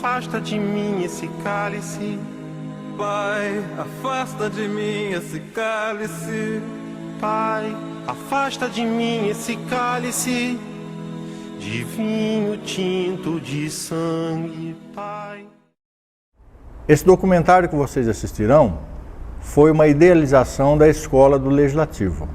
afasta de mim esse cálice. Pai, afasta de mim esse cálice. Pai, afasta de mim esse cálice de vinho tinto de sangue, Pai. Esse documentário que vocês assistirão foi uma idealização da Escola do Legislativo.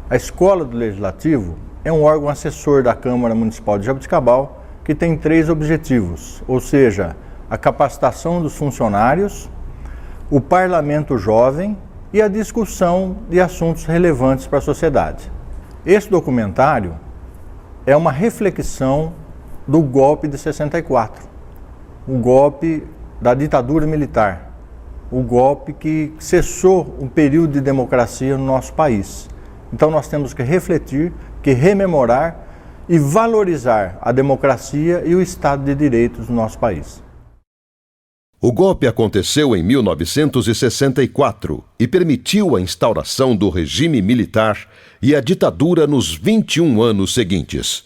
A Escola do Legislativo é um órgão assessor da Câmara Municipal de Jaboticabal que tem 3 objetivos, ou seja, a capacitação dos funcionários, o parlamento jovem e a discussão de assuntos relevantes para a sociedade. Esse documentário é uma reflexão do golpe de 64, o golpe da ditadura militar, o golpe que cessou um período de democracia no nosso país. Então nós temos que refletir, que rememorar e valorizar a democracia e o Estado de Direito do nosso país. O golpe aconteceu em 1964 e permitiu a instauração do regime militar e a ditadura nos 21 anos seguintes.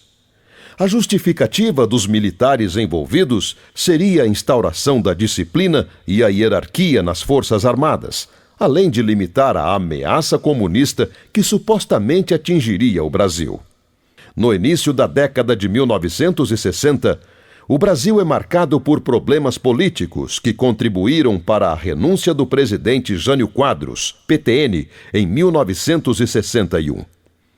A justificativa dos militares envolvidos seria a instauração da disciplina e a hierarquia nas Forças Armadas, além de limitar a ameaça comunista que supostamente atingiria o Brasil. No início da década de 1960, o Brasil é marcado por problemas políticos que contribuíram para a renúncia do presidente Jânio Quadros, PTN, em 1961.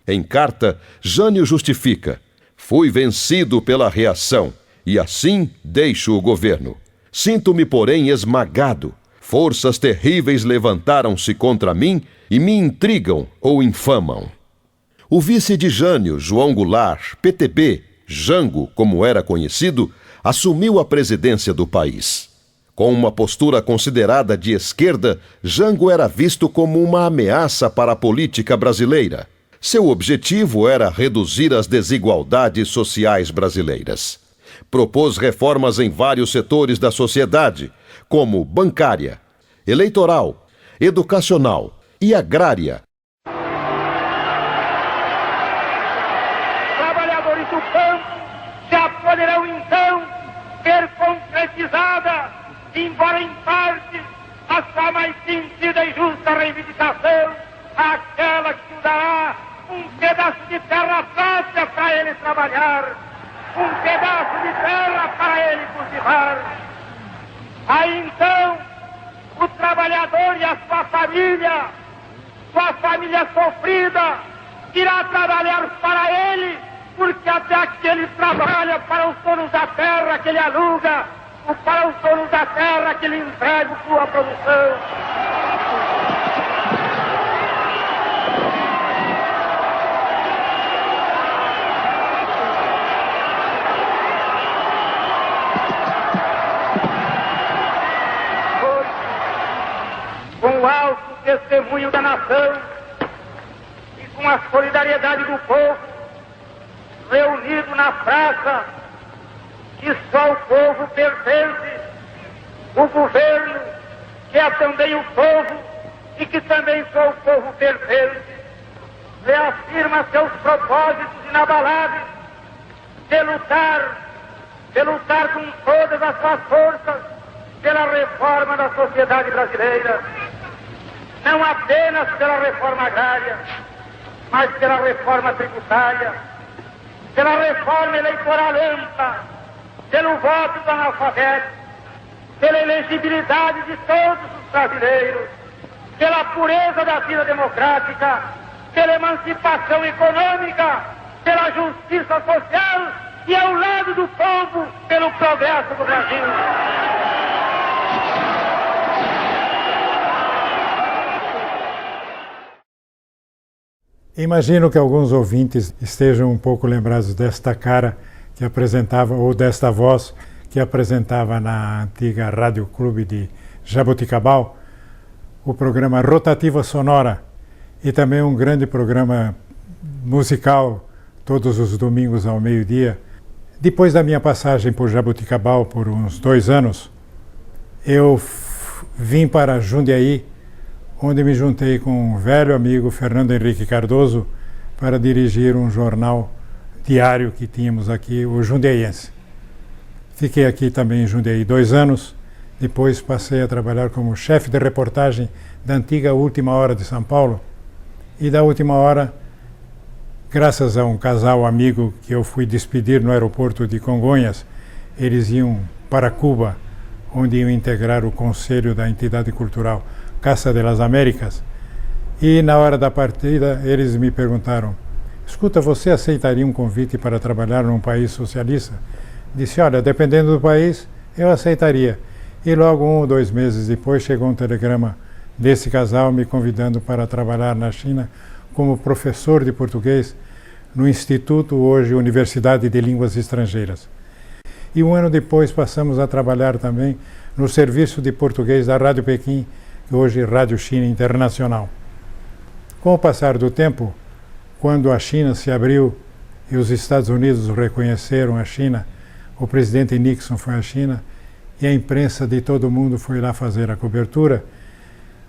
Em carta, Jânio justifica: "Fui vencido pela reação e assim deixo o governo. Sinto-me, porém, esmagado. Forças terríveis levantaram-se contra mim e me intrigam ou infamam." O vice de Jânio, João Goulart, PTB, Jango, como era conhecido, assumiu a presidência do país. Com uma postura considerada de esquerda, Jango era visto como uma ameaça para a política brasileira. Seu objetivo era reduzir as desigualdades sociais brasileiras. Propôs reformas em vários setores da sociedade, como bancária, eleitoral, educacional e agrária. Trabalhadores do campo já poderão então ver concretizada, embora em parte, a sua mais sentida e justa reivindicação, aquela que dará um pedaço de terra pátria para ele trabalhar, um pedaço de terra para ele cultivar. Aí então, o trabalhador e a sua família sofrida, irá trabalhar para ele, porque até aqui ele trabalha para os donos da terra que ele aluga, ou para os donos da terra que ele entrega sua produção. Com o alto testemunho da nação e com a solidariedade do povo, reunido na praça, que só o povo pertence, o governo, que é também o povo e que também só o povo pertence, reafirma seus propósitos inabaláveis de lutar com todas as suas forças pela reforma da sociedade brasileira. Não apenas pela reforma agrária, mas pela reforma tributária, pela reforma eleitoral ampla, pelo voto do analfabeto, pela elegibilidade de todos os brasileiros, pela pureza da vida democrática, pela emancipação econômica, pela justiça social e, ao lado do povo, pelo progresso do Brasil. Imagino que alguns ouvintes estejam um pouco lembrados desta cara que apresentava, ou desta voz que apresentava na antiga Rádio Clube de Jaboticabal, o programa Rotativa Sonora, e também um grande programa musical todos os domingos ao meio-dia. Depois da minha passagem por Jaboticabal por uns 2 anos, eu vim para Jundiaí, onde me juntei com um velho amigo, Fernando Henrique Cardoso, para dirigir um jornal diário que tínhamos aqui, o Jundiaiense. Fiquei aqui também em Jundiaí 2 anos, depois passei a trabalhar como chefe de reportagem da antiga Última Hora de São Paulo, e da Última Hora, graças a um casal amigo que eu fui despedir no aeroporto de Congonhas, eles iam para Cuba, onde iam integrar o conselho da entidade cultural Casa de las Américas, e na hora da partida eles me perguntaram: escuta, você aceitaria um convite para trabalhar num país socialista? Disse: olha, dependendo do país, eu aceitaria. E logo 1 ou 2 meses depois chegou um telegrama desse casal me convidando para trabalhar na China como professor de português no Instituto, hoje Universidade de Línguas Estrangeiras. E 1 ano depois passamos a trabalhar também no serviço de português da Rádio Pequim, hoje Rádio China Internacional. Com o passar do tempo, quando a China se abriu e os Estados Unidos reconheceram a China, o presidente Nixon foi à China e a imprensa de todo mundo foi lá fazer a cobertura.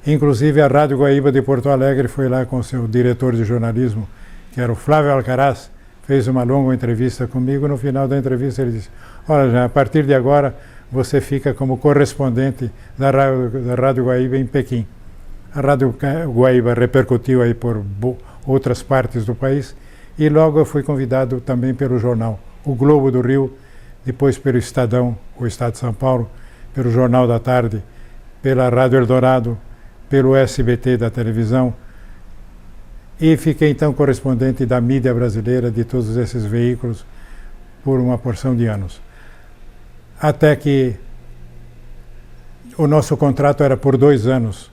Inclusive a Rádio Guaíba de Porto Alegre foi lá com seu diretor de jornalismo, que era o Flávio Alcaraz, fez uma longa entrevista comigo. No final da entrevista ele disse: olha, já, a partir de agora você fica como correspondente da Rádio Guaíba em Pequim. A Rádio Guaíba repercutiu aí por outras partes do país e logo eu fui convidado também pelo jornal O Globo do Rio, depois pelo Estadão, o Estado de São Paulo, pelo Jornal da Tarde, pela Rádio Eldorado, pelo SBT da televisão, e fiquei então correspondente da mídia brasileira, de todos esses veículos, por uma porção de anos. Até que o nosso contrato era por 2 anos.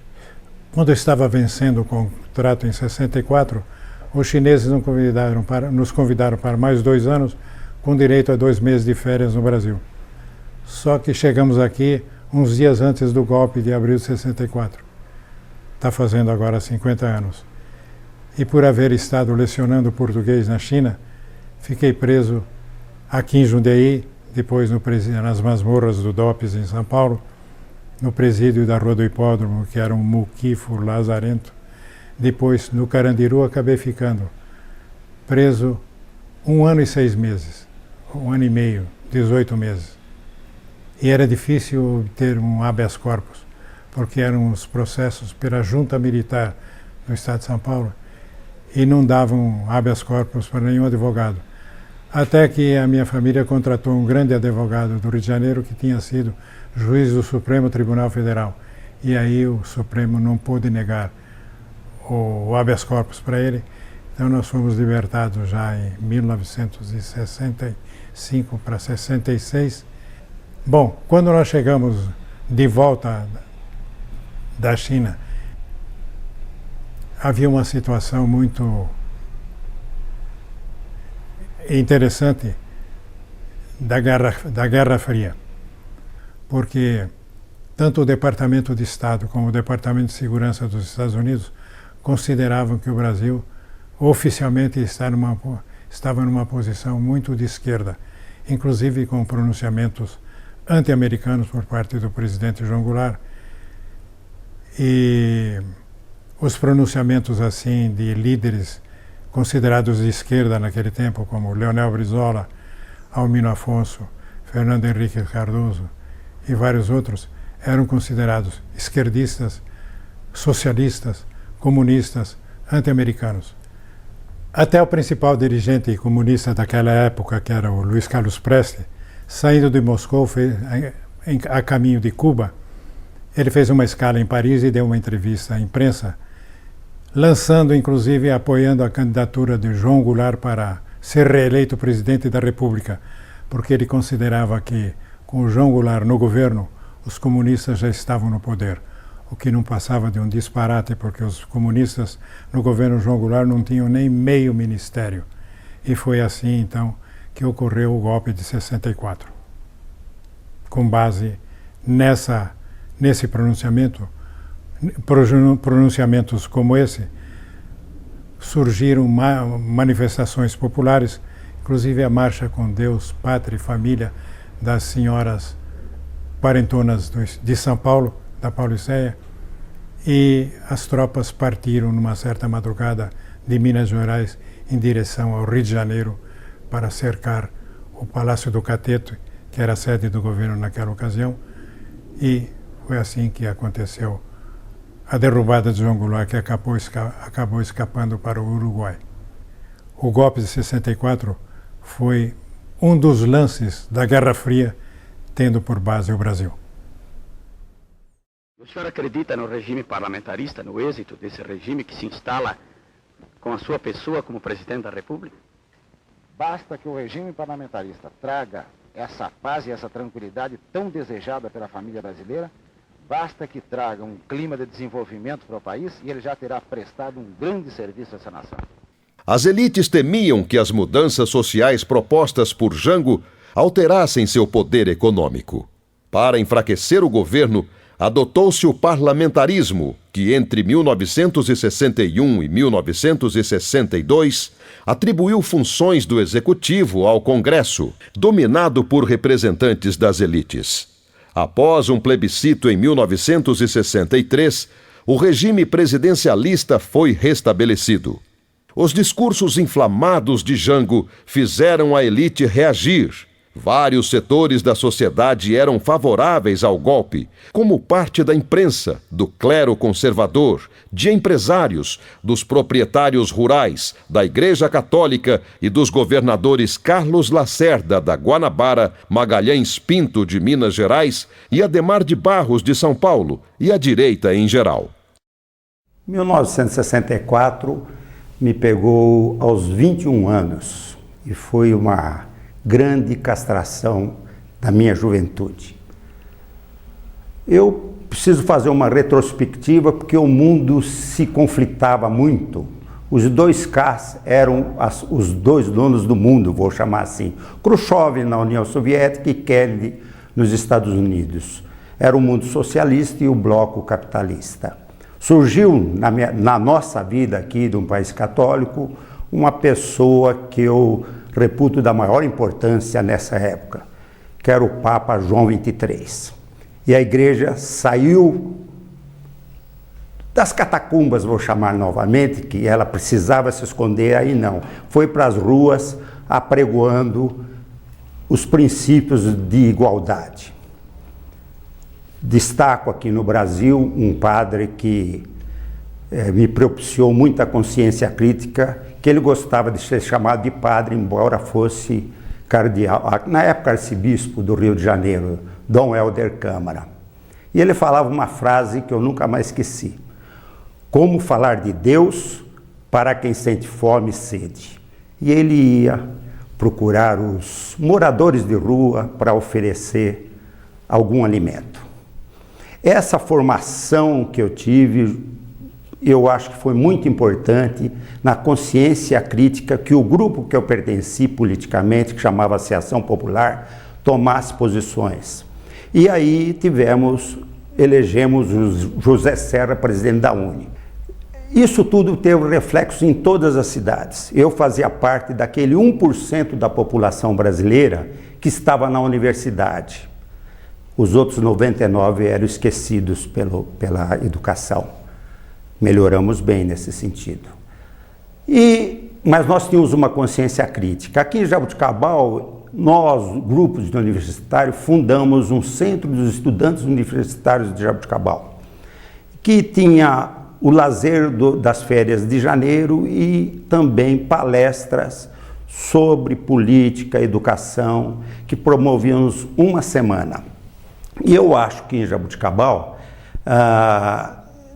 Quando eu estava vencendo o contrato em 64, os chineses nos convidaram para mais 2 anos, com direito a 2 meses de férias no Brasil. Só que chegamos aqui uns dias antes do golpe de abril de 64. Está fazendo agora 50 anos. E por haver estado lecionando português na China, fiquei preso aqui em Jundiaí, depois nas masmorras do DOPS em São Paulo, no presídio da Rua do Hipódromo, que era um muquifo lazarento. Depois, no Carandiru, acabei ficando preso 1 ano e 6 meses, 1 ano e meio, 18 meses. E era difícil obter um habeas corpus, porque eram os processos pela junta militar do Estado de São Paulo e não davam habeas corpus para nenhum advogado. Até que a minha família contratou um grande advogado do Rio de Janeiro que tinha sido juiz do Supremo Tribunal Federal. E aí o Supremo não pôde negar o habeas corpus para ele. Então nós fomos libertados já em 1965 para 66. Bom, quando nós chegamos de volta da China, havia uma situação muito interessante da Guerra Fria, porque tanto o Departamento de Estado como o Departamento de Segurança dos Estados Unidos consideravam que o Brasil oficialmente estava numa posição muito de esquerda, inclusive com pronunciamentos anti-americanos por parte do presidente João Goulart. E os pronunciamentos assim de líderes considerados de esquerda naquele tempo, como Leonel Brizola, Almino Afonso, Fernando Henrique Cardoso e vários outros, eram considerados esquerdistas, socialistas, comunistas, anti-americanos. Até o principal dirigente comunista daquela época, que era o Luiz Carlos Prestes, saindo de Moscou, a caminho de Cuba, ele fez uma escala em Paris e deu uma entrevista à imprensa, lançando, inclusive, apoiando a candidatura de João Goulart para ser reeleito presidente da República, porque ele considerava que, com o João Goulart no governo, os comunistas já estavam no poder, o que não passava de um disparate, porque os comunistas no governo João Goulart não tinham nem meio ministério. E foi assim, então, que ocorreu o golpe de 64. Com base nesse pronunciamento, pronunciamentos como esse, surgiram manifestações populares, inclusive a Marcha com Deus, Pátria e Família das senhoras quarentonas de São Paulo, da Pauliceia, e as tropas partiram numa certa madrugada de Minas Gerais em direção ao Rio de Janeiro para cercar o Palácio do Cateto, que era a sede do governo naquela ocasião, e foi assim que aconteceu a derrubada de João Goulart, que acabou escapando para o Uruguai. O golpe de 64 foi um dos lances da Guerra Fria, tendo por base o Brasil. O senhor acredita no regime parlamentarista, no êxito desse regime que se instala com a sua pessoa como presidente da República? Basta que o regime parlamentarista traga essa paz e essa tranquilidade tão desejada pela família brasileira, basta que traga um clima de desenvolvimento para o país e ele já terá prestado um grande serviço a essa nação. As elites temiam que as mudanças sociais propostas por Jango alterassem seu poder econômico. Para enfraquecer o governo, adotou-se o parlamentarismo, que entre 1961 e 1962 atribuiu funções do executivo ao Congresso, dominado por representantes das elites. Após um plebiscito em 1963, o regime presidencialista foi restabelecido. Os discursos inflamados de Jango fizeram a elite reagir. Vários setores da sociedade eram favoráveis ao golpe, como parte da imprensa, do clero conservador, de empresários, dos proprietários rurais, da Igreja Católica e dos governadores Carlos Lacerda, da Guanabara, Magalhães Pinto, de Minas Gerais, e Adhemar de Barros, de São Paulo, e a direita em geral. 1964 me pegou aos 21 anos e foi uma grande castração da minha juventude. Eu preciso fazer uma retrospectiva porque o mundo se conflitava muito. Os dois Ks eram os dois donos do mundo, vou chamar assim. Khrushchev na União Soviética e Kennedy nos Estados Unidos. Era o mundo socialista e o bloco capitalista. Surgiu na nossa vida aqui, de um país católico, uma pessoa que eu reputo da maior importância nessa época, que era o Papa João XXIII. E a igreja saiu das catacumbas, vou chamar novamente, que ela precisava se esconder, aí não. Foi para as ruas apregoando os princípios de igualdade. Destaco aqui no Brasil um padre que me propiciou muita consciência crítica, que ele gostava de ser chamado de padre, embora fosse cardeal, na época arcebispo do Rio de Janeiro, Dom Helder Câmara. E ele falava uma frase que eu nunca mais esqueci: como falar de Deus para quem sente fome e sede. E ele ia procurar os moradores de rua para oferecer algum alimento. Essa formação que eu tive, eu acho que foi muito importante na consciência crítica que o grupo que eu pertenci politicamente, que chamava-se Ação Popular, tomasse posições. E aí elegemos o José Serra presidente da UNE. Isso tudo teve reflexo em todas as cidades. Eu fazia parte daquele 1% da população brasileira que estava na universidade. Os outros 99% eram esquecidos pela educação. Melhoramos bem nesse sentido. Mas nós tínhamos uma consciência crítica. Aqui em Jaboticabal, nós, grupos de universitários, fundamos um Centro dos Estudantes Universitários de Jaboticabal, que tinha o lazer das férias de janeiro e também palestras sobre política, educação, que promovíamos uma semana. E eu acho que em Jaboticabal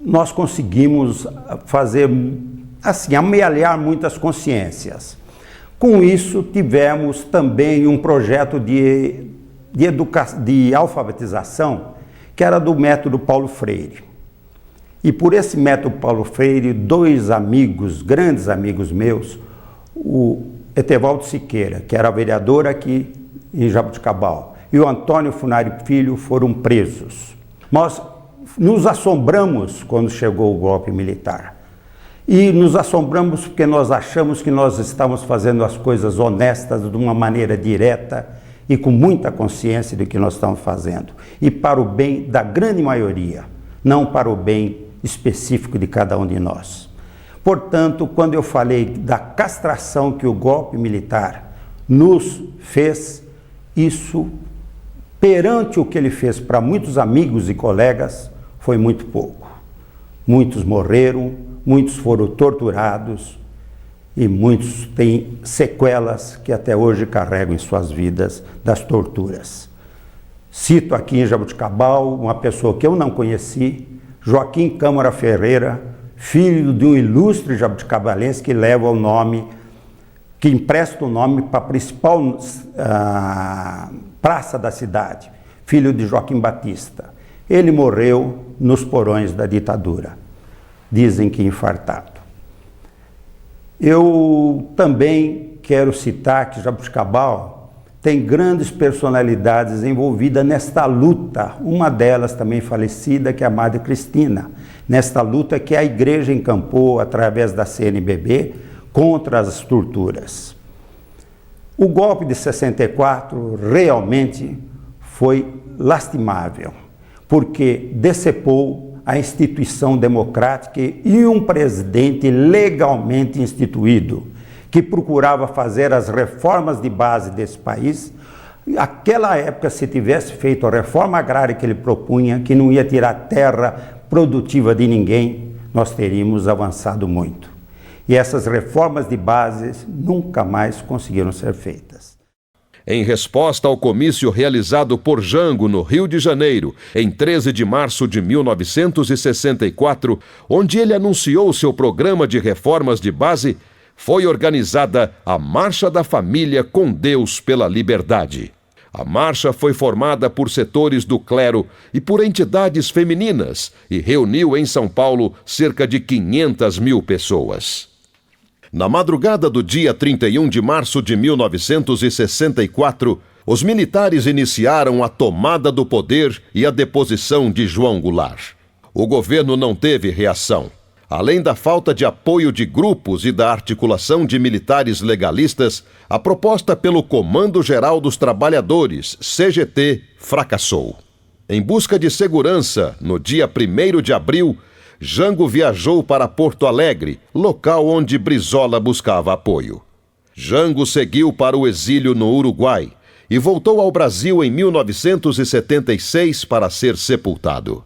nós conseguimos fazer, assim, amealhar muitas consciências. Com isso, tivemos também um projeto de alfabetização, que era do método Paulo Freire. E por esse método Paulo Freire, dois amigos, grandes amigos meus, o Etevaldo Siqueira, que era vereador aqui em Jaboticabal, e o Antônio Funari Filho foram presos. Nós nos assombramos quando chegou o golpe militar. E nos assombramos porque nós achamos que nós estávamos fazendo as coisas honestas de uma maneira direta e com muita consciência do que nós estamos fazendo. E para o bem da grande maioria, não para o bem específico de cada um de nós. Portanto, quando eu falei da castração que o golpe militar nos fez, isso perante o que ele fez para muitos amigos e colegas, foi muito pouco. Muitos morreram, muitos foram torturados e muitos têm sequelas que até hoje carregam em suas vidas das torturas. Cito aqui em Jaboticabal uma pessoa que eu não conheci, Joaquim Câmara Ferreira, filho de um ilustre jabuticabalense que leva o nome, que empresta o nome para a principal praça da cidade, filho de Joaquim Batista. Ele morreu nos porões da ditadura, dizem que infartado. Eu também quero citar que Jaboticabal tem grandes personalidades envolvidas nesta luta, uma delas também falecida, que é a Madre Cristina, nesta luta que a igreja encampou através da CNBB contra as torturas. O golpe de 64 realmente foi lastimável, porque decepou a instituição democrática e um presidente legalmente instituído, que procurava fazer as reformas de base desse país. Naquela época, se tivesse feito a reforma agrária que ele propunha, que não ia tirar terra produtiva de ninguém, nós teríamos avançado muito. E essas reformas de base nunca mais conseguiram ser feitas. Em resposta ao comício realizado por Jango no Rio de Janeiro, em 13 de março de 1964, onde ele anunciou seu programa de reformas de base, foi organizada a Marcha da Família com Deus pela Liberdade. A marcha foi formada por setores do clero e por entidades femininas e reuniu em São Paulo cerca de 500 mil pessoas. Na madrugada do dia 31 de março de 1964, os militares iniciaram a tomada do poder e a deposição de João Goulart. O governo não teve reação. Além da falta de apoio de grupos e da articulação de militares legalistas, a proposta pelo Comando Geral dos Trabalhadores, CGT, fracassou. Em busca de segurança, no dia 1º de abril, Jango viajou para Porto Alegre, local onde Brizola buscava apoio. Jango seguiu para o exílio no Uruguai e voltou ao Brasil em 1976 para ser sepultado.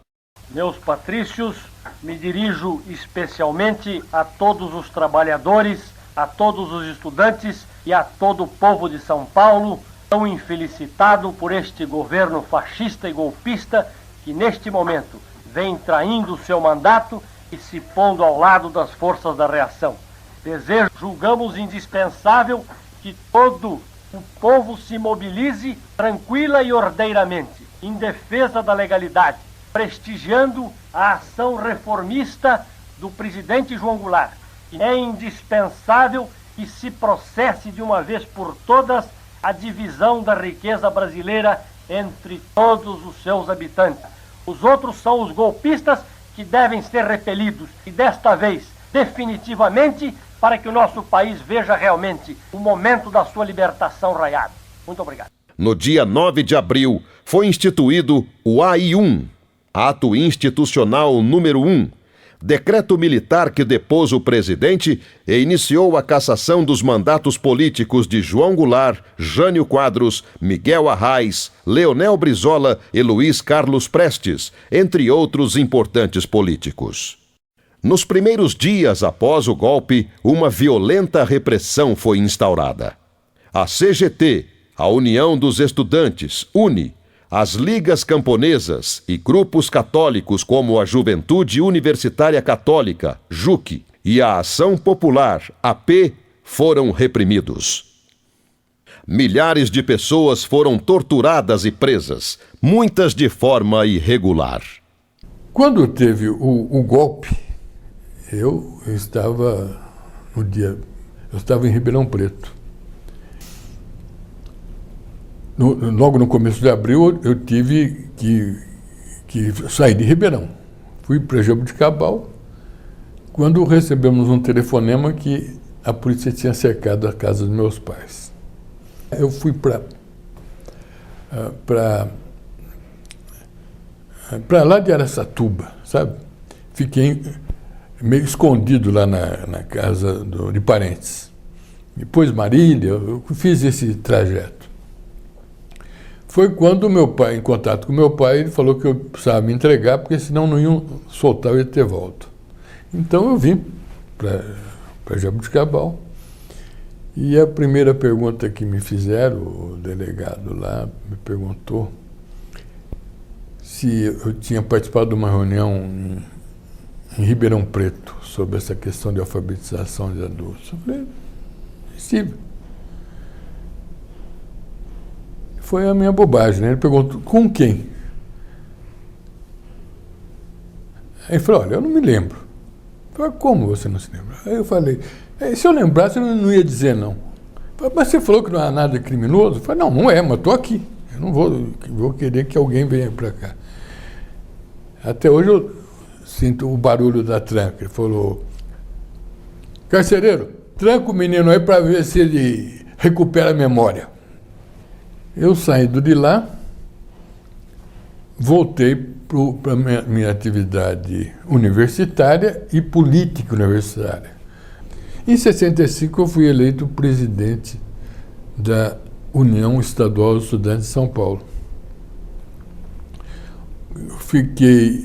Meus patrícios, me dirijo especialmente a todos os trabalhadores, a todos os estudantes e a todo o povo de São Paulo, tão infelicitado por este governo fascista e golpista que neste momento vem traindo seu mandato e se pondo ao lado das forças da reação. Julgamos indispensável que todo o povo se mobilize tranquila e ordeiramente, em defesa da legalidade, prestigiando a ação reformista do presidente João Goulart. É indispensável que se processe de uma vez por todas a divisão da riqueza brasileira entre todos os seus habitantes. Os outros são os golpistas que devem ser repelidos e desta vez, definitivamente, para que o nosso país veja realmente o momento da sua libertação raiado. Muito obrigado. No dia 9 de abril, foi instituído o AI-1, Ato Institucional número 1, decreto militar que depôs o presidente e iniciou a cassação dos mandatos políticos de João Goulart, Jânio Quadros, Miguel Arraes, Leonel Brizola e Luiz Carlos Prestes, entre outros importantes políticos. Nos primeiros dias após o golpe, uma violenta repressão foi instaurada. A CGT, a União dos Estudantes, UNE, as ligas camponesas e grupos católicos como a Juventude Universitária Católica, JUC, e a Ação Popular, AP, foram reprimidos. Milhares de pessoas foram torturadas e presas, muitas de forma irregular. Quando teve o golpe, eu estava em Ribeirão Preto. Logo no começo de abril, eu tive que sair de Ribeirão. Fui para Jaboticabal, quando recebemos um telefonema que a polícia tinha cercado a casa dos meus pais. Eu fui para lá de Araçatuba, sabe? Fiquei meio escondido lá na casa de parentes. Depois Marília, eu fiz esse trajeto. foi quando meu pai, em contato com meu pai, ele falou que eu precisava me entregar, porque senão não iam soltar o Etevaldo. Então eu vim para Jaboticabal. E a primeira pergunta que me fizeram, o delegado lá me perguntou se eu tinha participado de uma reunião em Ribeirão Preto sobre essa questão de alfabetização de adultos. Eu falei, estive. Foi a minha bobagem, né? Ele perguntou, com quem? Aí ele falou, olha, eu não me lembro. Eu falei, como você não se lembra? Aí eu falei, se eu lembrasse, eu não ia dizer não. Eu falei, mas você falou que não era nada criminoso? Eu falei, não é, mas estou aqui. Eu não vou querer que alguém venha para cá. Até hoje eu sinto o barulho da tranca. Ele falou, carcereiro, tranca o menino aí para ver se ele recupera a memória. Eu saindo de lá, voltei para a minha atividade universitária e política universitária. Em 65 eu fui eleito presidente da União Estadual dos Estudantes de São Paulo.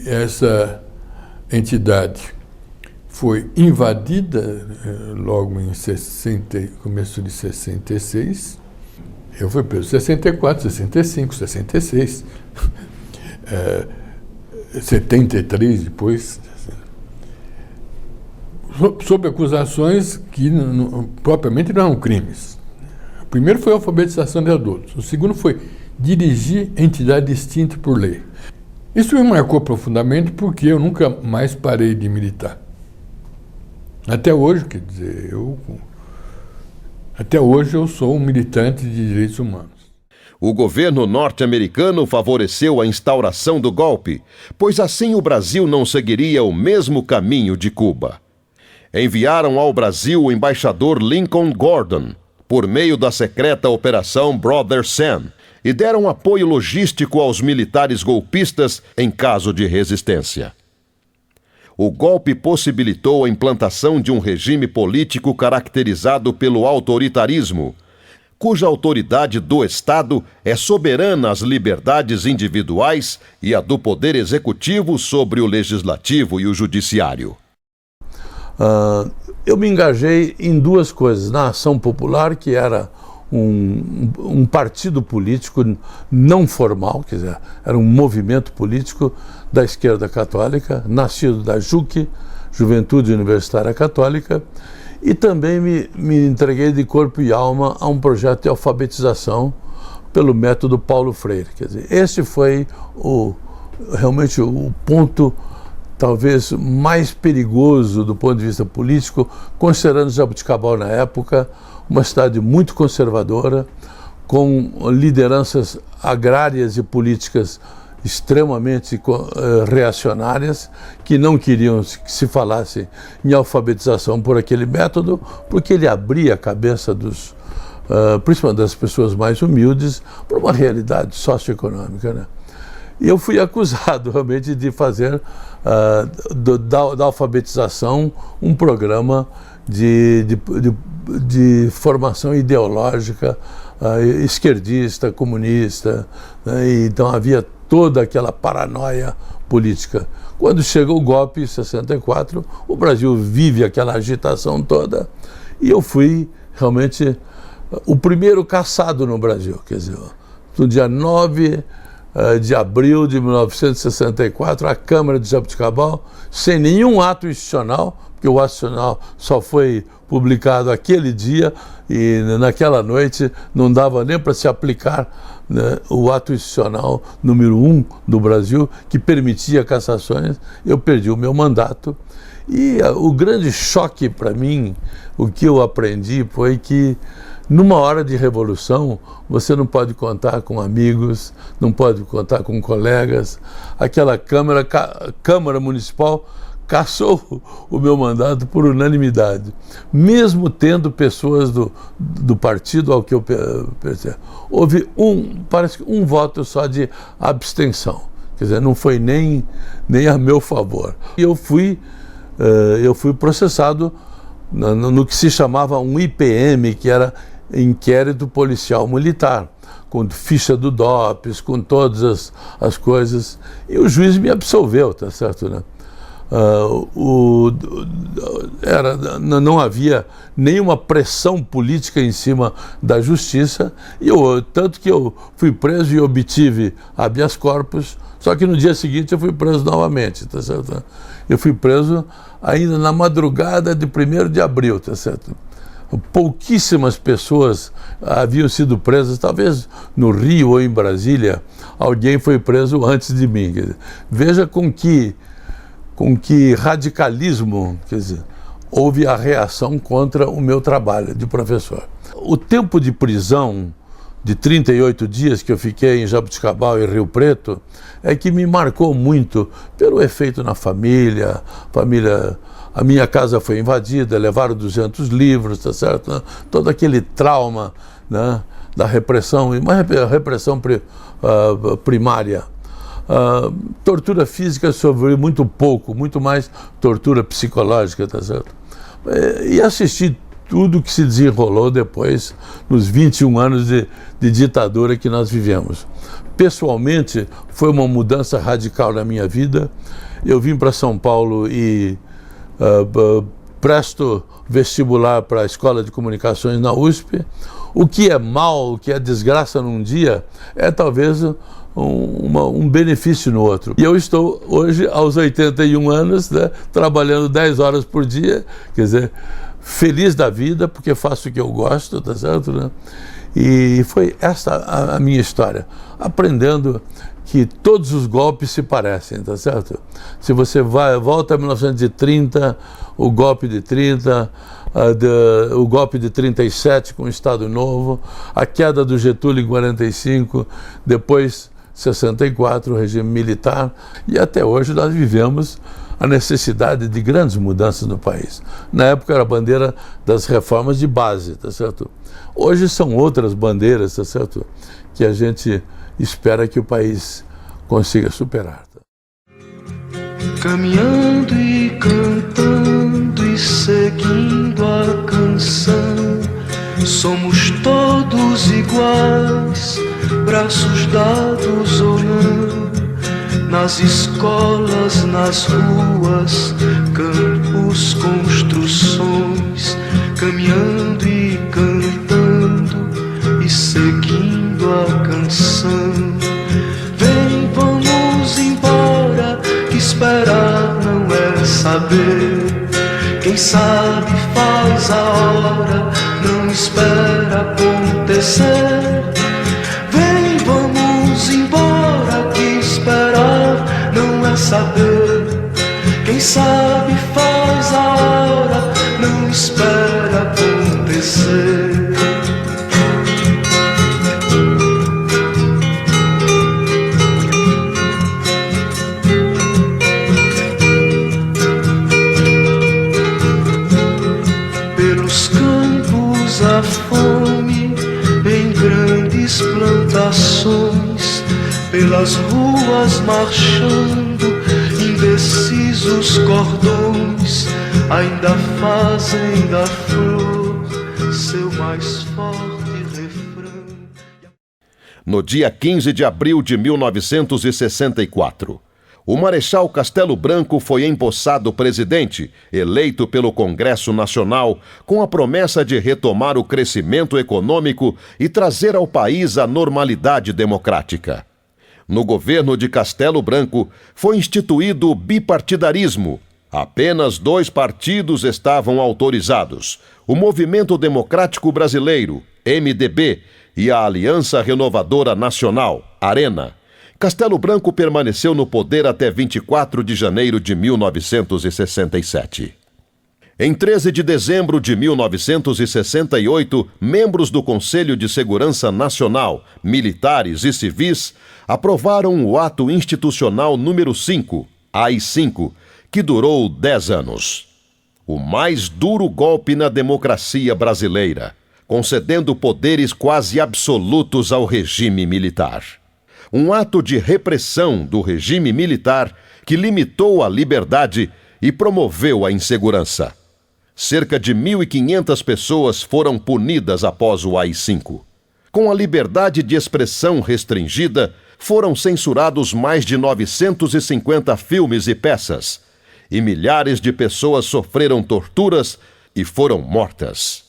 Essa entidade foi invadida logo em começo de 66. Eu fui preso em 64, 65, 66, 73 depois, sob acusações que propriamente não eram crimes. O primeiro foi a alfabetização de adultos, o segundo foi dirigir entidade extinta por lei. Isso me marcou profundamente porque eu nunca mais parei de militar. Até hoje, quer dizer, até hoje eu sou um militante de direitos humanos. O governo norte-americano favoreceu a instauração do golpe, pois assim o Brasil não seguiria o mesmo caminho de Cuba. Enviaram ao Brasil o embaixador Lincoln Gordon, por meio da secreta Operação Brother Sam, e deram apoio logístico aos militares golpistas em caso de resistência. O golpe possibilitou a implantação de um regime político caracterizado pelo autoritarismo, cuja autoridade do Estado é soberana às liberdades individuais e a do poder executivo sobre o legislativo e o judiciário. Eu me engajei em duas coisas. Na Ação Popular, que era um partido político não formal, quer dizer, era um movimento político da esquerda católica, nascido da JUC, Juventude Universitária Católica, e também me entreguei de corpo e alma a um projeto de alfabetização pelo método Paulo Freire. Quer dizer, esse foi realmente o ponto talvez mais perigoso do ponto de vista político, considerando Jaboticabal na época uma cidade muito conservadora, com lideranças agrárias e políticas extremamente reacionárias, que não queriam que se falasse em alfabetização por aquele método, porque ele abria a cabeça principalmente das pessoas mais humildes, para uma realidade socioeconômica, né? E eu fui acusado realmente de fazer da alfabetização um programa de formação ideológica esquerdista, comunista, né? E então havia toda aquela paranoia política. Quando chegou o golpe em 64, o Brasil vive aquela agitação toda, e eu fui realmente o primeiro caçado no Brasil. Quer dizer, no dia 9 de abril de 1964, a Câmara de Jaboticabal, sem nenhum ato institucional, porque o ato institucional só foi publicado aquele dia, e naquela noite não dava nem para se aplicar, né, o ato institucional número 1 do Brasil, que permitia cassações. Eu perdi o meu mandato. E o grande choque para mim, o que eu aprendi foi que numa hora de revolução, você não pode contar com amigos, não pode contar com colegas. Aquela Câmara Municipal cassou o meu mandato por unanimidade, mesmo tendo pessoas do partido ao que eu pertenço. Houve parece que um voto só de abstenção, quer dizer, não foi nem a meu favor. E eu fui processado no que se chamava um IPM, que era inquérito policial militar, com ficha do DOPS, com todas as coisas, e o juiz me absolveu, tá certo, né? Não havia nenhuma pressão política em cima da justiça, tanto que eu fui preso e obtive habeas corpus, só que no dia seguinte eu fui preso novamente, tá certo? Eu fui preso ainda na madrugada de 1º de abril, tá certo? Pouquíssimas pessoas haviam sido presas, talvez no Rio ou em Brasília, alguém foi preso antes de mim. Quer dizer, veja com que radicalismo, quer dizer, houve a reação contra o meu trabalho de professor. O tempo de prisão de 38 dias que eu fiquei em Jaboticabal e Rio Preto é que me marcou muito pelo efeito na família. A minha casa foi invadida, levaram 200 livros, tá certo? Né? Todo aquele trauma, né, da repressão, e uma repressão primária. Tortura física sofri muito pouco, muito mais tortura psicológica, tá certo? E assisti tudo que se desenrolou depois, nos 21 anos de ditadura que nós vivemos. Pessoalmente, foi uma mudança radical na minha vida. Eu vim para São Paulo e presto vestibular para a Escola de Comunicações na USP. O que é mal, o que é desgraça num dia, é talvez um benefício no outro. E eu estou hoje, aos 81 anos, né, trabalhando 10 horas por dia, quer dizer, feliz da vida, porque faço o que eu gosto, tá certo, né? E foi essa a minha história, aprendendo que todos os golpes se parecem, tá certo? Se você volta a 1930, o golpe de 30, o golpe de 37 com o Estado Novo, a queda do Getúlio em 45, depois 64, o regime militar, e até hoje nós vivemos a necessidade de grandes mudanças no país. Na época era a bandeira das reformas de base, tá certo? Hoje são outras bandeiras, tá certo? Que a gente espera que o país consiga superar. Caminhando e cantando e seguindo a canção, somos todos iguais, braços dados ou não, nas escolas, nas ruas, campos, construções, caminhando e cantando e seguindo a canção. Vem, vamos embora, que esperar não é saber. Quem sabe faz a hora, não espera acontecer. Vem, vamos embora, que esperar não é saber. Quem sabe faz a hora, não espera acontecer. Pelos campos a fome, em grandes plantações, pelas ruas marchando, indecisos cordões, ainda fazem da flor seu mais forte refrão. No dia 15 de abril de 1964, o Marechal Castelo Branco foi empossado presidente, eleito pelo Congresso Nacional, com a promessa de retomar o crescimento econômico e trazer ao país a normalidade democrática. No governo de Castelo Branco, foi instituído o bipartidarismo. Apenas 2 partidos estavam autorizados: o Movimento Democrático Brasileiro, MDB, e a Aliança Renovadora Nacional, ARENA. Castelo Branco permaneceu no poder até 24 de janeiro de 1967. Em 13 de dezembro de 1968, membros do Conselho de Segurança Nacional, militares e civis, aprovaram o Ato Institucional número 5, AI-5, que durou 10 anos. O mais duro golpe na democracia brasileira, concedendo poderes quase absolutos ao regime militar. Um ato de repressão do regime militar que limitou a liberdade e promoveu a insegurança. cerca de 1.500 pessoas foram punidas após o AI-5. Com a liberdade de expressão restringida, foram censurados mais de 950 filmes e peças, e milhares de pessoas sofreram torturas e foram mortas.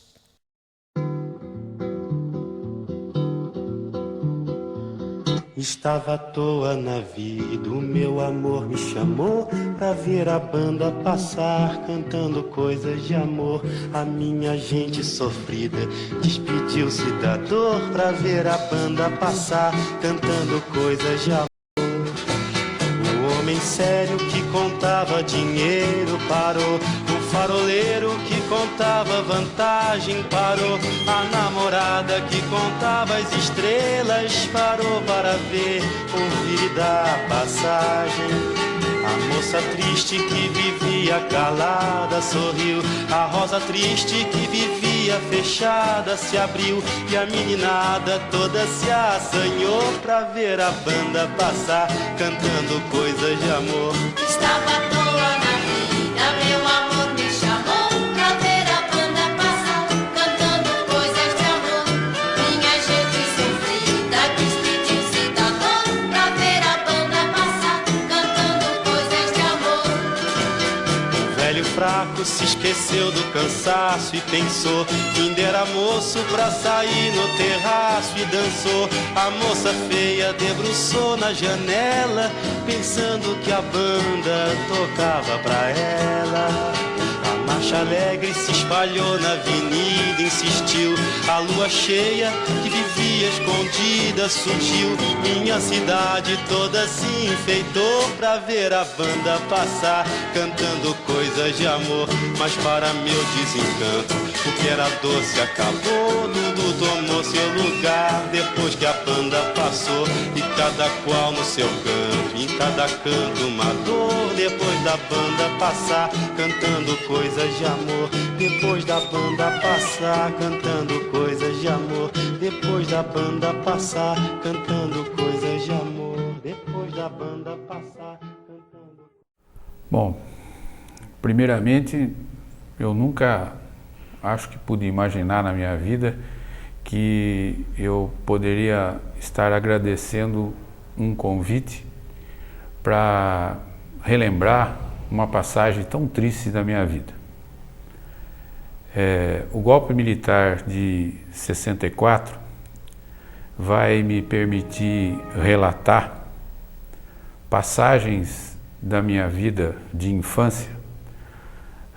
Estava à toa na vida, o meu amor me chamou pra ver a banda passar, cantando coisas de amor. A minha gente sofrida despediu-se da dor pra ver a banda passar, cantando coisas de amor. O homem sério que contava dinheiro parou, o faroleiro que contava vantagem parou, a namorada que contava as estrelas parou para ver, ouvir e dar passagem. A moça triste que vivia calada sorriu, a rosa triste que vivia fechada se abriu, e a meninada toda se assanhou pra ver a banda passar, cantando coisas de amor. Estava à toa na vida, meu amor me chamou pra ver a banda passar, cantando coisas de amor. Minha gente sofrida despediu-se da dor pra ver a banda passar, cantando coisas de amor. O velho fraco se esqueceu do cansaço e pensou que ainda era moço pra sair no terraço e dançou. A moça feia debruçou na janela, pensando que a banda tocava pra ela. A marcha alegre se espalhou na avenida, insistiu. A lua cheia que vivia escondida surgiu. Minha cidade toda se enfeitou pra ver a banda passar, cantando coisas de amor. Mas para meu desencanto, o que era doce acabou, tudo tomou seu lugar depois que a banda passou. E cada qual no seu canto, em cada canto uma dor. Depois da banda passar, cantando coisas de amor. Depois da banda passar, cantando coisas de amor. Depois da banda passar, cantando coisas de amor. Depois da banda passar, cantando... Bom, primeiramente, eu nunca acho que pude imaginar na minha vida que eu poderia estar agradecendo um convite para relembrar uma passagem tão triste da minha vida. O golpe militar de 64 vai me permitir relatar passagens da minha vida de infância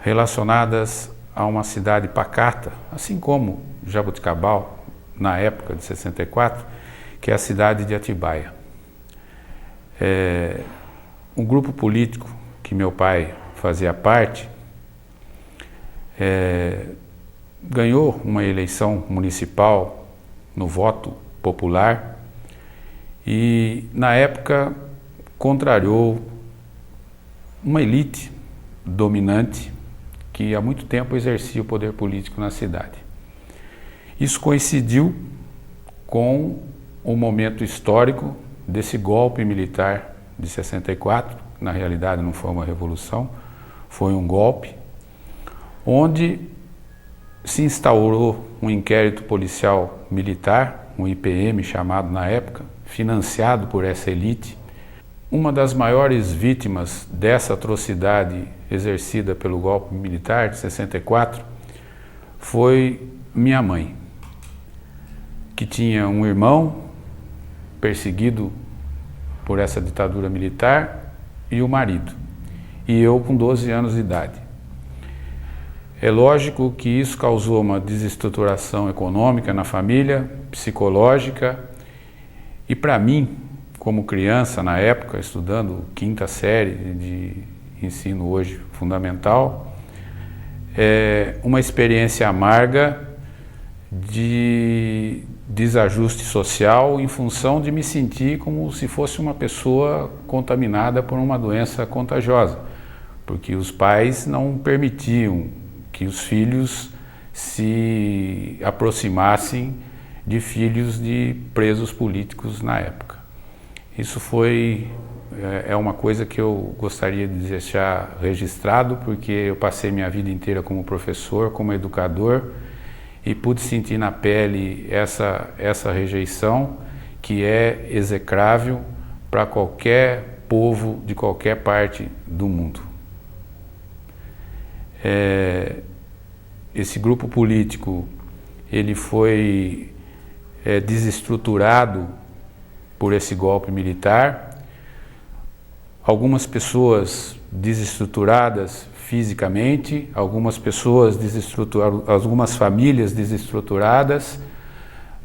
relacionadas a uma cidade pacata, assim como Jaboticabal, na época de 64, que é a cidade de Atibaia. Um grupo político que meu pai fazia parte ganhou uma eleição municipal no voto popular e, na época, contrariou uma elite dominante que há muito tempo exercia o poder político na cidade. Isso coincidiu com o momento histórico desse golpe militar de 64, na realidade não foi uma revolução, foi um golpe, onde se instaurou um inquérito policial militar, um IPM chamado na época, financiado por essa elite. Uma das maiores vítimas dessa atrocidade exercida pelo golpe militar de 64 foi minha mãe, que tinha um irmão perseguido por essa ditadura militar e o marido, e eu com 12 anos de idade. É lógico que isso causou uma desestruturação econômica na família, psicológica, e para mim, como criança na época, estudando quinta série de ensino hoje fundamental, é uma experiência amarga de desajuste social em função de me sentir como se fosse uma pessoa contaminada por uma doença contagiosa, porque os pais não permitiam que os filhos se aproximassem de filhos de presos políticos na época. Isso foi é uma coisa que eu gostaria de deixar registrado, porque eu passei minha vida inteira como professor, como educador, e pude sentir na pele essa rejeição que é execrável para qualquer povo de qualquer parte do mundo. Esse grupo político, ele foi desestruturado por esse golpe militar. Algumas pessoas desestruturadas fisicamente, algumas famílias desestruturadas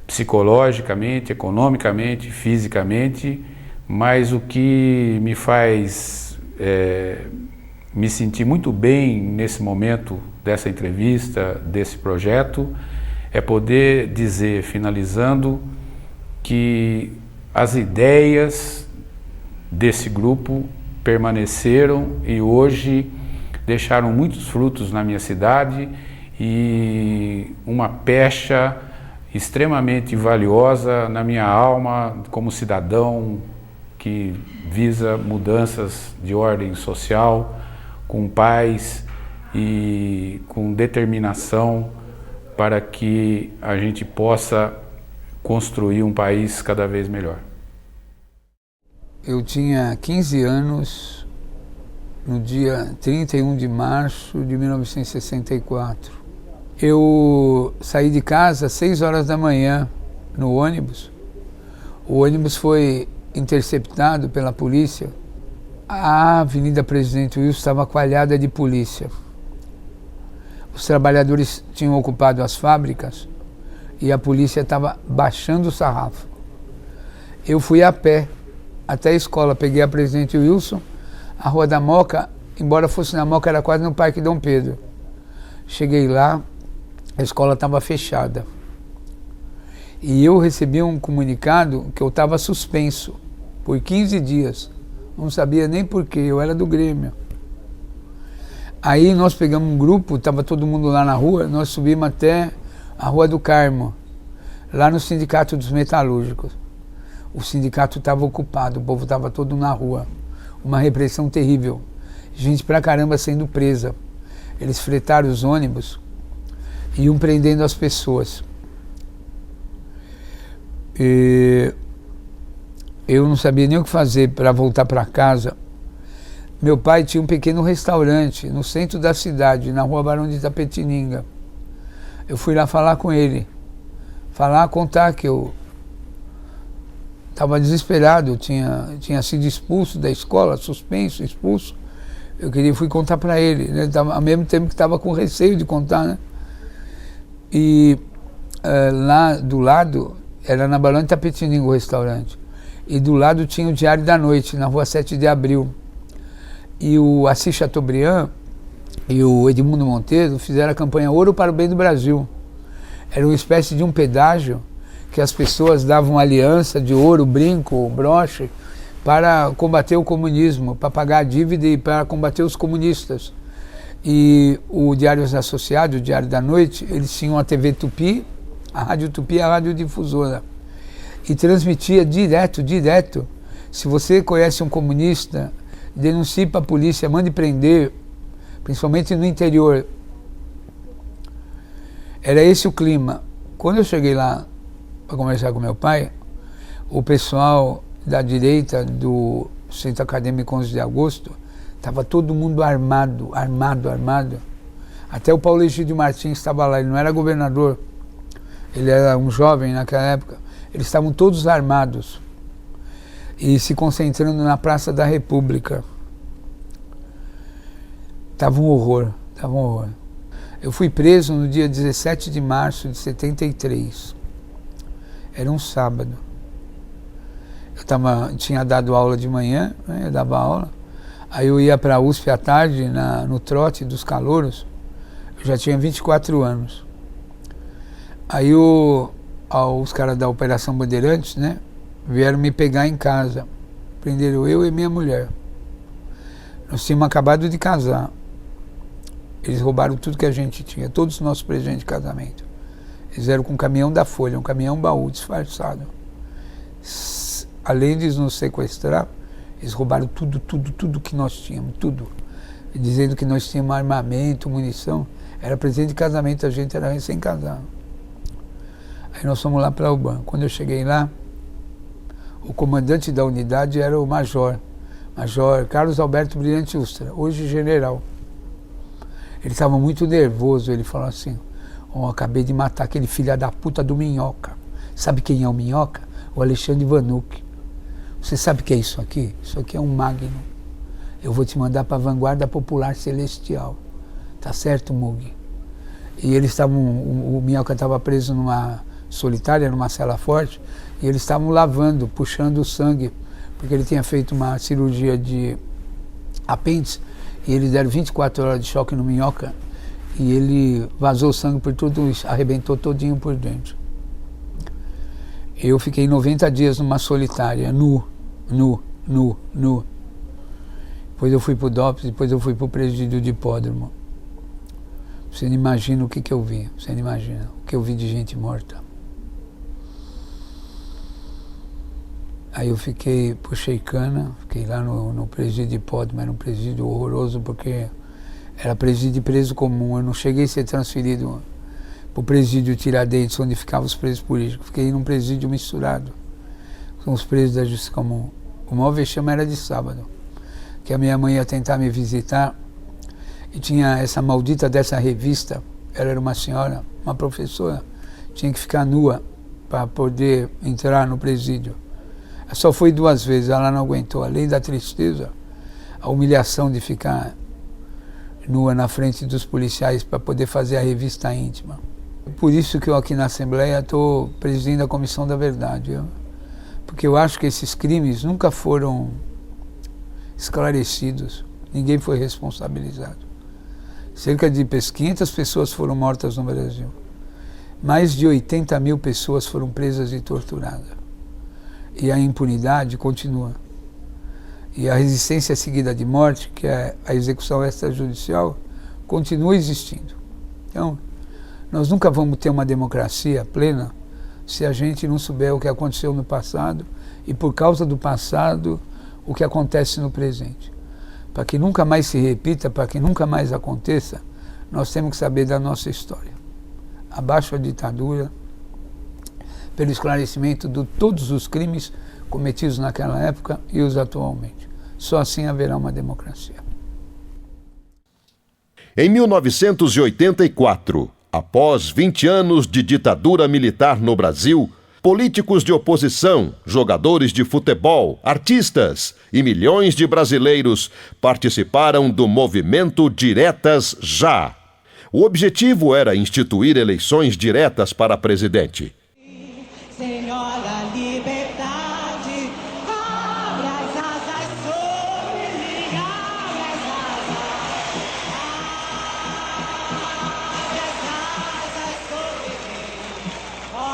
psicologicamente, economicamente, fisicamente, mas o que me faz me sentir muito bem nesse momento dessa entrevista, desse projeto, é poder dizer, finalizando, que as ideias desse grupo permaneceram e hoje deixaram muitos frutos na minha cidade e uma pecha extremamente valiosa na minha alma como cidadão que visa mudanças de ordem social com paz e com determinação para que a gente possa construir um país cada vez melhor. Eu tinha 15 anos no dia 31 de março de 1964. Eu saí de casa às 6 horas da manhã no ônibus. O ônibus foi interceptado pela polícia. A Avenida Presidente Wilson estava coalhada de polícia. Os trabalhadores tinham ocupado as fábricas e a polícia estava baixando o sarrafo. Eu fui a pé até a escola, peguei a Presidente Wilson, a Rua da Moca, embora fosse na Moca, era quase no Parque Dom Pedro. Cheguei lá, a escola estava fechada. E eu recebi um comunicado que eu estava suspenso por 15 dias. Não sabia nem porquê, eu era do Grêmio. Aí nós pegamos um grupo, estava todo mundo lá na rua, nós subimos até a Rua do Carmo, lá no Sindicato dos Metalúrgicos. O sindicato estava ocupado, o povo estava todo na rua. Uma repressão terrível. Gente pra caramba sendo presa. Eles fretaram os ônibus e iam prendendo as pessoas. Eu não sabia nem o que fazer para voltar para casa. Meu pai tinha um pequeno restaurante no centro da cidade, na Rua Barão de Itapetininga. Eu fui lá falar com ele, contar que eu estava desesperado, tinha sido expulso da escola, suspenso, expulso. Fui contar para ele, né? Ao mesmo tempo que estava com receio de contar, né? E lá do lado, era na Barão de Itapetininga o restaurante, e do lado tinha o Diário da Noite, na Rua 7 de Abril. E o Assis Chateaubriand e o Edmundo Monteiro fizeram a campanha Ouro para o Bem do Brasil. Era uma espécie de um pedágio que as pessoas davam aliança de ouro, brinco, broche, para combater o comunismo, para pagar a dívida e para combater os comunistas. E o Diários Associados, o Diário da Noite, eles tinham a TV Tupi, a Rádio Tupi, a Rádio Difusora. E transmitia direto. Se você conhece um comunista, denuncie para a polícia, mande prender, principalmente no interior. Era esse o clima. Quando eu cheguei lá para conversar com meu pai, o pessoal da direita do Centro Acadêmico 11 de Agosto, estava todo mundo armado. Até o Paulo Egídio Martins estava lá, ele não era governador, ele era um jovem naquela época. Eles estavam todos armados e se concentrando na Praça da República. Tava um horror. Eu fui preso no dia 17 de março de 73. Era um sábado. Eu tinha dado aula de manhã, né? Eu dava aula. Aí eu ia para a USP à tarde, no trote dos calouros. Eu já tinha 24 anos. Aí os caras da Operação Bandeirantes, né, vieram me pegar em casa. Prenderam eu e minha mulher. Nós tínhamos acabado de casar. Eles roubaram tudo que a gente tinha, todos os nossos presentes de casamento. Eles vieram com um caminhão da Folha, um caminhão baú disfarçado. Além de nos sequestrar, Eles roubaram tudo que nós tínhamos, tudo. Dizendo que nós tínhamos armamento, munição. Era presente de casamento, a gente era recém-casado. Aí nós fomos lá para o banco. Quando eu cheguei lá, o comandante da unidade era o Major Carlos Alberto Brilhante Ustra, hoje general. Ele estava muito nervoso, ele falou assim: "Oh, acabei de matar aquele filho da puta do Minhoca. Sabe quem é o Minhoca? O Alexandre Vanucci. Você sabe o que é isso aqui? Isso aqui é um Magnum. Eu vou te mandar para a Vanguarda Popular Celestial. Tá certo, Mug?" E eles estavam, o Minhoca estava preso numa solitária, numa cela forte, e eles estavam lavando, puxando o sangue, porque ele tinha feito uma cirurgia de apêndice, e eles deram 24 horas de choque no Minhoca, e ele vazou sangue por tudo isso, arrebentou todinho por dentro. Eu fiquei 90 dias numa solitária, nu. Depois eu fui pro DOPS, depois eu fui pro presídio de Hipódromo. Você não imagina o que eu vi, você não imagina o que eu vi de gente morta. Aí eu puxei cana, fiquei lá no presídio de Hipódromo, era um presídio horroroso porque era presídio de preso comum. Eu não cheguei a ser transferido para o presídio Tiradentes, onde ficavam os presos políticos. Fiquei num presídio misturado com os presos da justiça comum. O maior vexame era de sábado, que a minha mãe ia tentar me visitar e tinha essa maldita dessa revista. Ela era uma senhora, uma professora, tinha que ficar nua para poder entrar no presídio. Só foi 2 vezes, ela não aguentou. Além da tristeza, a humilhação de ficar nua na frente dos policiais para poder fazer a revista íntima. Por isso que eu aqui na Assembleia estou presidindo a Comissão da Verdade. Porque eu acho que esses crimes nunca foram esclarecidos, ninguém foi responsabilizado. Cerca de 500 pessoas foram mortas no Brasil. Mais de 80 mil pessoas foram presas e torturadas. E a impunidade continua. E a resistência seguida de morte, que é a execução extrajudicial, continua existindo. Então, nós nunca vamos ter uma democracia plena se a gente não souber o que aconteceu no passado e, por causa do passado, o que acontece no presente. Para que nunca mais se repita, para que nunca mais aconteça, nós temos que saber da nossa história. Abaixo a ditadura, pelo esclarecimento de todos os crimes cometidos naquela época e os atualmente. Só assim haverá uma democracia. Em 1984, após 20 anos de ditadura militar no Brasil, políticos de oposição, jogadores de futebol, artistas e milhões de brasileiros participaram do movimento Diretas Já. O objetivo era instituir eleições diretas para presidente. Senhora liberdade, abre as asas sobre mim, abre as asas. Abre as asas sobre mim, ó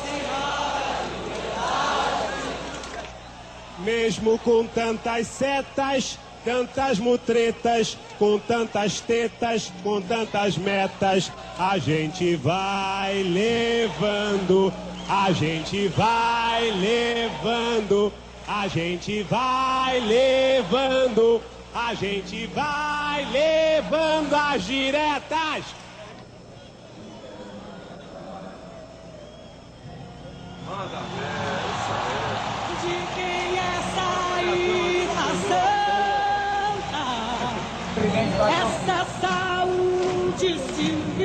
Senhora liberdade. Mesmo com tantas setas, tantas mutretas, com tantas tetas, com tantas metas, a gente vai levando, a gente vai levando, a gente vai levando, a gente vai levando as diretas. Manda de quem essa iração, essa saúde civil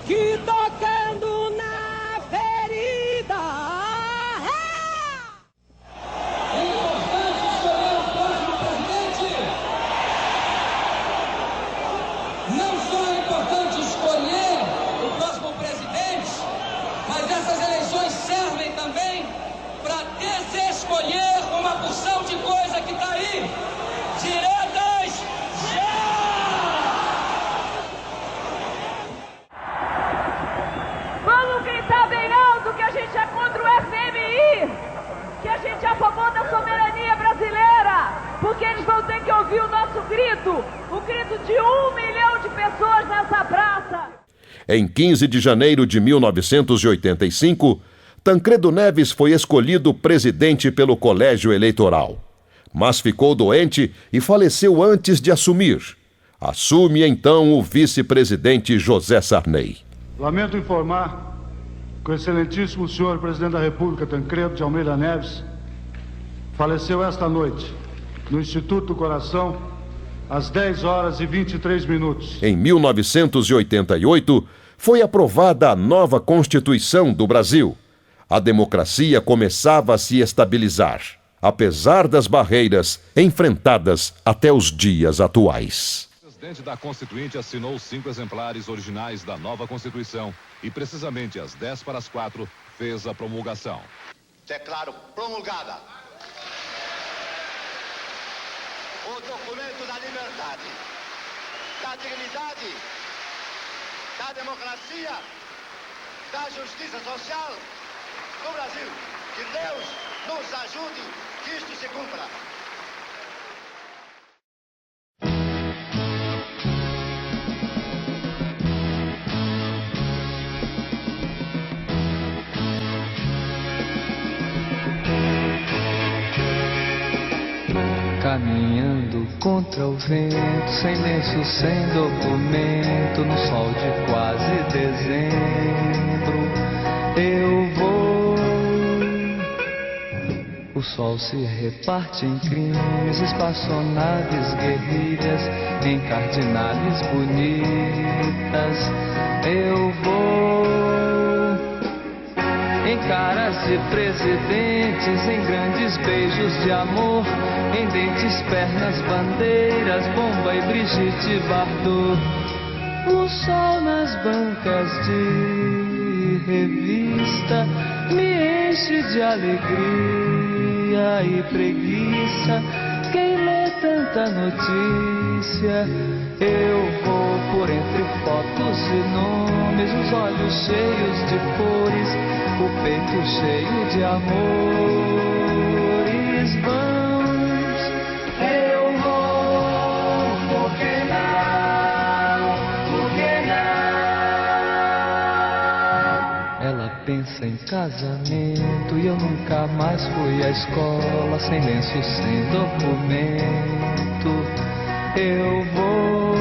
que tocando na ferida. É importante escolher o próximo presidente. Não só é importante escolher o próximo presidente, mas essas eleições servem também para desescolher uma porção de coisa que está aí. Diretas já! Vamos gritar bem alto que a gente é contra o FMI, que a gente é a favor da soberania brasileira, porque eles vão ter que ouvir o nosso grito, o grito de 1 milhão de pessoas nessa praça. Em 15 de janeiro de 1985, Tancredo Neves foi escolhido presidente pelo Colégio Eleitoral. Mas ficou doente e faleceu antes de assumir. Assume então o vice-presidente José Sarney. Lamento informar que o excelentíssimo senhor presidente da República, Tancredo de Almeida Neves, faleceu esta noite no Instituto do Coração, às 10h23. Em 1988, foi aprovada a nova Constituição do Brasil. A democracia começava a se estabilizar, apesar das barreiras enfrentadas até os dias atuais. O presidente da Constituinte assinou 5 exemplares originais da nova Constituição e, precisamente às 3:45, fez a promulgação. Declaro promulgada o documento da liberdade, da dignidade, da democracia, da justiça social no Brasil. Que Deus nos ajude, que isto se cumpra. Caminhando contra o vento, sem lenço, sem documento, no sol de quase dezembro, eu vou. O sol se reparte em crimes, espaçonaves, guerrilhas, em cardinales bonitas, eu vou. Em caras de presidentes, em grandes beijos de amor, em dentes, pernas, bandeiras, Bomba e Brigitte Bardot. O sol nas bancas de revista me enche de alegria e preguiça. Quem lê tanta notícia? Eu vou por entre fotos e nomes, os olhos cheios de cores, o peito cheio de amores vãos. Eu vou, por que não, por que não? Ela pensa em casamento e eu nunca mais fui à escola, sem lenço, sem documento. Eu vou,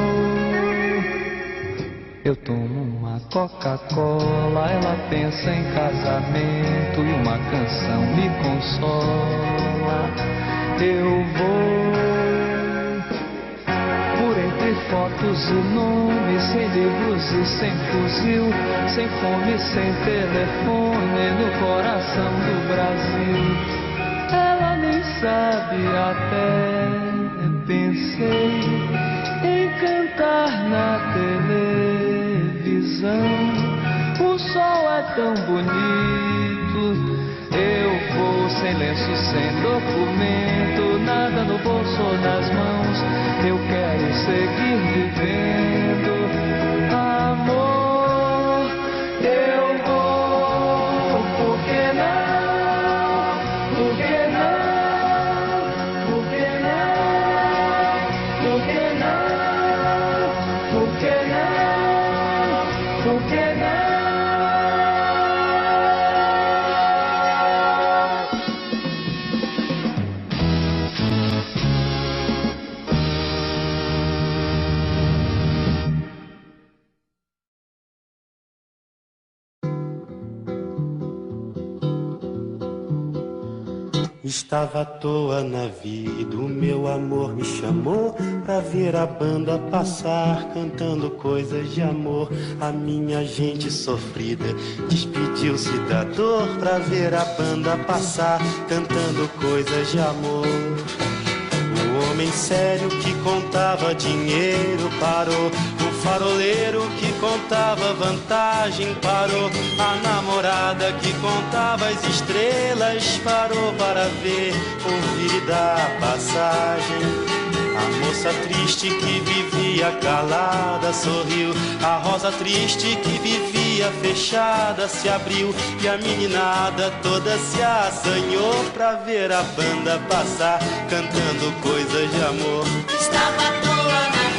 eu tomo uma Coca-Cola, ela pensa em casamento e uma canção me consola. Eu vou, por entre fotos e nomes, sem livros e sem fuzil, sem fome, sem telefone, no coração do Brasil. Ela nem sabe até. Pensei em cantar na televisão. O sol é tão bonito. Eu vou sem lenço, sem documento, nada no bolso ou nas mãos. Eu quero seguir vivendo. Amor, eu vou. Por que não? Por que não? Estava à toa na vida, o meu amor me chamou pra ver a banda passar, cantando coisas de amor. A minha gente sofrida despediu-se da dor pra ver a banda passar, cantando coisas de amor. O homem sério que contava dinheiro parou, o faroleiro que contava vantagem parou, a namorada que contava as estrelas parou para ver, ouvir e dar passagem. A moça triste que vivia calada sorriu, a rosa triste que vivia fechada se abriu, e a meninada toda se assanhou pra ver a banda passar, cantando coisas de amor. Estava à toa na